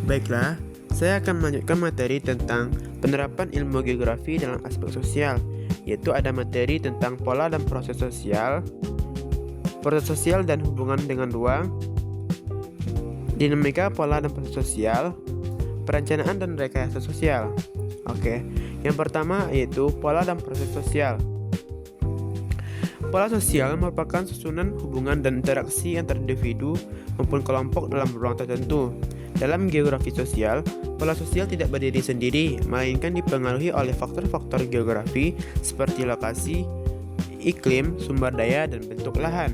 Baiklah, saya akan melanjutkan materi tentang penerapan ilmu geografi dalam aspek sosial, yaitu ada materi tentang pola dan proses sosial dan hubungan dengan ruang, dinamika pola dan proses sosial, perencanaan dan rekayasa sosial. Oke, yang pertama yaitu pola dan proses sosial. Pola sosial merupakan susunan hubungan dan interaksi antar individu maupun kelompok dalam ruang tertentu. Dalam geografi sosial, pola sosial tidak berdiri sendiri, melainkan dipengaruhi oleh faktor-faktor geografi seperti lokasi, iklim, sumber daya, dan bentuk lahan.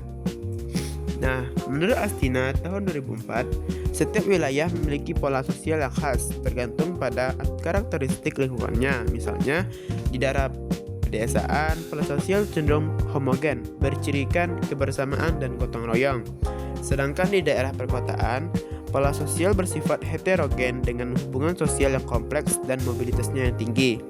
Nah, menurut Astina tahun 2004, setiap wilayah memiliki pola sosial yang khas tergantung pada karakteristik lingkungannya. Misalnya, di daerah pedesaan, pola sosial cenderung homogen, bercirikan kebersamaan dan gotong royong. Sedangkan di daerah perkotaan, pola sosial bersifat heterogen dengan hubungan sosial yang kompleks dan mobilitasnya yang tinggi.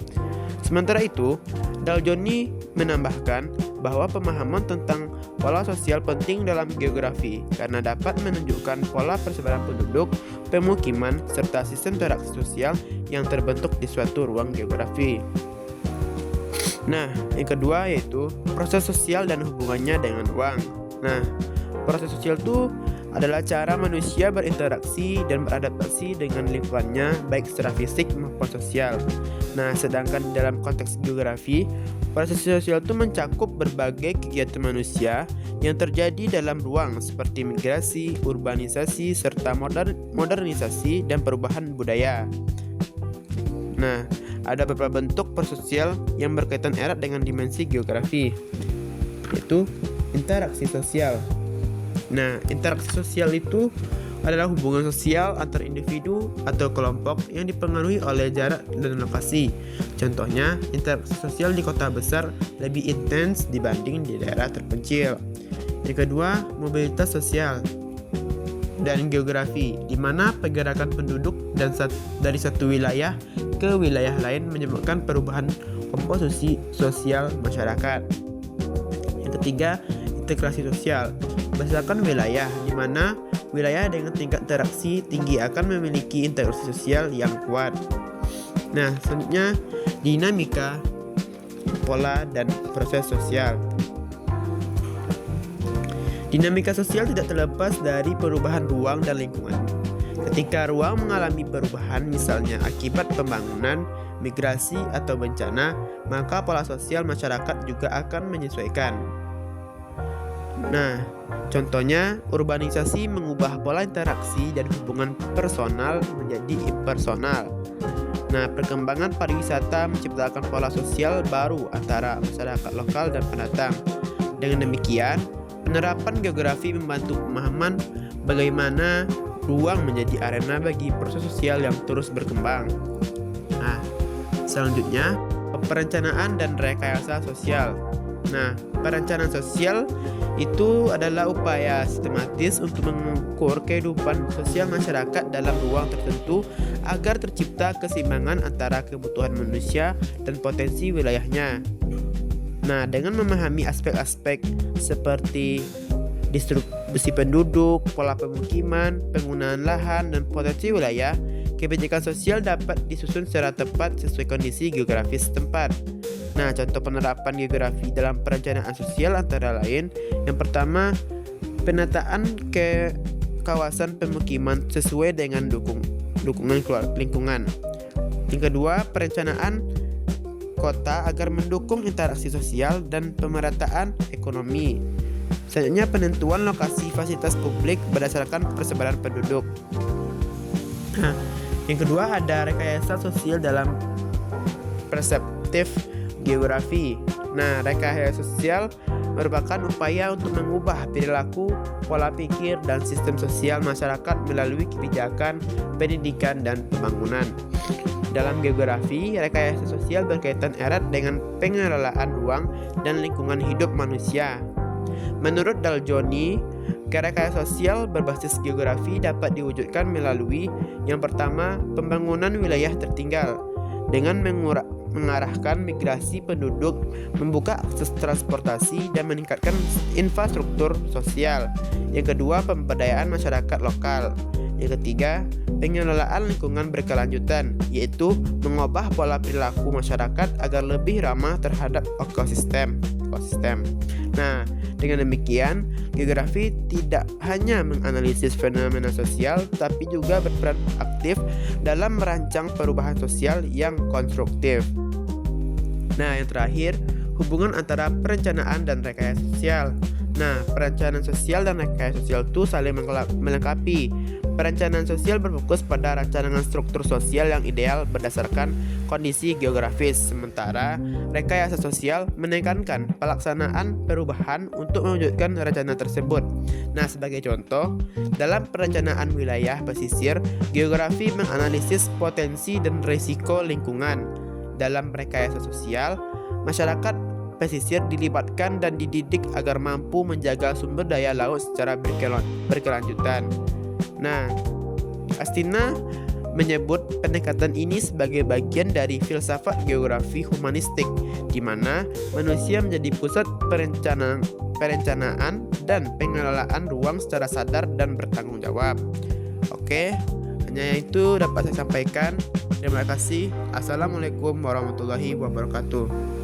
Sementara itu, Daljoni menambahkan bahwa pemahaman tentang pola sosial penting dalam geografi karena dapat menunjukkan pola persebaran penduduk, pemukiman, serta sistem interaksi sosial yang terbentuk di suatu ruang geografi. Nah, yang kedua yaitu proses sosial dan hubungannya dengan ruang. Nah, proses sosial itu adalah cara manusia berinteraksi dan beradaptasi dengan lingkungannya baik secara fisik maupun sosial. Nah, sedangkan dalam konteks geografi, proses sosial itu mencakup berbagai kegiatan manusia yang terjadi dalam ruang seperti migrasi, urbanisasi, serta modernisasi dan perubahan budaya. Nah, ada beberapa bentuk proses sosial yang berkaitan erat dengan dimensi geografi, yaitu interaksi sosial. Nah, interaksi sosial itu adalah hubungan sosial antar individu atau kelompok yang dipengaruhi oleh jarak dan lokasi. Contohnya, interaksi sosial di kota besar lebih intens dibanding di daerah terpencil. Yang kedua, mobilitas sosial dan geografi, di mana pergerakan penduduk dari satu wilayah ke wilayah lain menyebabkan perubahan komposisi sosial masyarakat. Yang ketiga, integrasi sosial berdasarkan wilayah, di mana wilayah dengan tingkat interaksi tinggi akan memiliki integrasi sosial yang kuat. Nah, selanjutnya dinamika, pola, dan proses sosial. Dinamika sosial tidak terlepas dari perubahan ruang dan lingkungan. Ketika ruang mengalami perubahan, misalnya akibat pembangunan, migrasi, atau bencana, maka pola sosial masyarakat juga akan menyesuaikan. Nah, contohnya urbanisasi mengubah pola interaksi dan hubungan personal menjadi impersonal. Nah, perkembangan pariwisata menciptakan pola sosial baru antara masyarakat lokal dan pendatang. Dengan demikian, penerapan geografi membantu pemahaman bagaimana ruang menjadi arena bagi proses sosial yang terus berkembang. Nah, selanjutnya, perencanaan dan rekayasa sosial. Nah, perencanaan sosial itu adalah upaya sistematis untuk mengukur kehidupan sosial masyarakat dalam ruang tertentu agar tercipta keseimbangan antara kebutuhan manusia dan potensi wilayahnya. Nah, dengan memahami aspek-aspek seperti distribusi penduduk, pola pemukiman, penggunaan lahan, dan potensi wilayah, kebijakan sosial dapat disusun secara tepat sesuai kondisi geografis setempat. Nah, contoh penerapan geografi dalam perencanaan sosial antara lain, yang pertama, penataan ke kawasan pemukiman sesuai dengan dukungan lingkungan. Yang kedua, perencanaan kota agar mendukung interaksi sosial dan pemerataan ekonomi. Selanjutnya, penentuan lokasi fasilitas publik berdasarkan persebaran penduduk. Nah, yang kedua ada rekayasa sosial dalam perseptif geografi. Nah, rekayasa sosial merupakan upaya untuk mengubah perilaku, pola pikir, dan sistem sosial masyarakat melalui kebijakan, pendidikan, dan pembangunan. Dalam geografi, rekayasa sosial berkaitan erat dengan pengelolaan ruang dan lingkungan hidup manusia. Menurut Daljoni, rekayasa sosial berbasis geografi dapat diwujudkan melalui yang pertama, pembangunan wilayah tertinggal dengan mengarahkan migrasi penduduk, membuka akses transportasi, dan meningkatkan infrastruktur sosial. Yang kedua, pemberdayaan masyarakat lokal. Yang ketiga, pengelolaan lingkungan berkelanjutan, yaitu mengubah pola perilaku masyarakat agar lebih ramah terhadap ekosistem. Nah, dengan demikian, geografi tidak hanya menganalisis fenomena sosial, tapi juga berperan aktif dalam merancang perubahan sosial yang konstruktif. Nah, yang terakhir, hubungan antara perencanaan dan rekayasa sosial. Nah, perencanaan sosial dan rekayasa sosial itu saling melengkapi. Perencanaan sosial berfokus pada rancangan struktur sosial yang ideal berdasarkan kondisi geografis, sementara rekayasa sosial menekankan pelaksanaan perubahan untuk mewujudkan rencana tersebut. Nah, sebagai contoh, dalam perencanaan wilayah pesisir, geografi menganalisis potensi dan risiko lingkungan. Dalam rekayasa sosial, masyarakat pesisir dilibatkan dan dididik agar mampu menjaga sumber daya laut secara berkelanjutan. Nah, Astina menyebut pendekatan ini sebagai bagian dari filsafat geografi humanistik, di mana manusia menjadi pusat perencanaan dan pengelolaan ruang secara sadar dan bertanggung jawab. Oke, hanya itu dapat saya sampaikan. Terima kasih. Assalamualaikum warahmatullahi wabarakatuh.